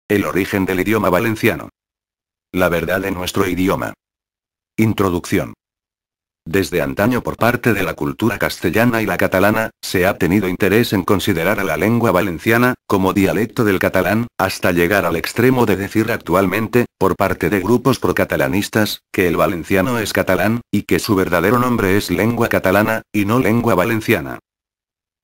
El origen del idioma valenciano. La verdad de nuestro idioma. Introducción. Desde antaño por parte de la cultura castellana y la catalana, se ha tenido interés en considerar a la lengua valenciana, como dialecto del catalán, hasta llegar al extremo de decir actualmente, por parte de grupos procatalanistas, que el valenciano es catalán, y que su verdadero nombre es lengua catalana, y no lengua valenciana.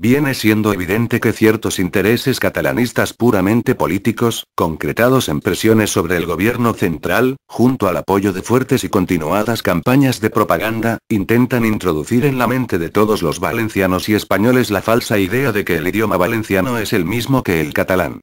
Viene siendo evidente que ciertos intereses catalanistas puramente políticos, concretados en presiones sobre el gobierno central, junto al apoyo de fuertes y continuadas campañas de propaganda, intentan introducir en la mente de todos los valencianos y españoles la falsa idea de que el idioma valenciano es el mismo que el catalán.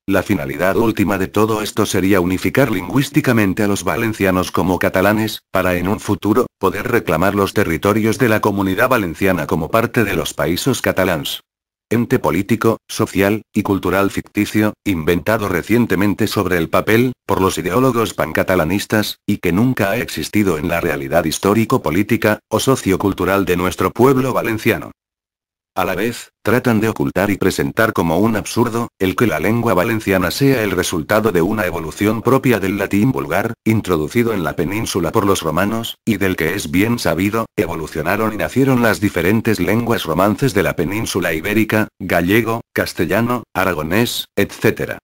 La finalidad última de todo esto sería unificar lingüísticamente a los valencianos como catalanes, para en un futuro, poder reclamar los territorios de la Comunidad Valenciana como parte de los països catalans. Ente político, social, y cultural ficticio, inventado recientemente sobre el papel, por los ideólogos pancatalanistas, y que nunca ha existido en la realidad histórico-política, o sociocultural de nuestro pueblo valenciano. A la vez, tratan de ocultar y presentar como un absurdo, el que la lengua valenciana sea el resultado de una evolución propia del latín vulgar, introducido en la península por los romanos, y del que es bien sabido, evolucionaron y nacieron las diferentes lenguas romances de la península ibérica, gallego, castellano, aragonés, etc.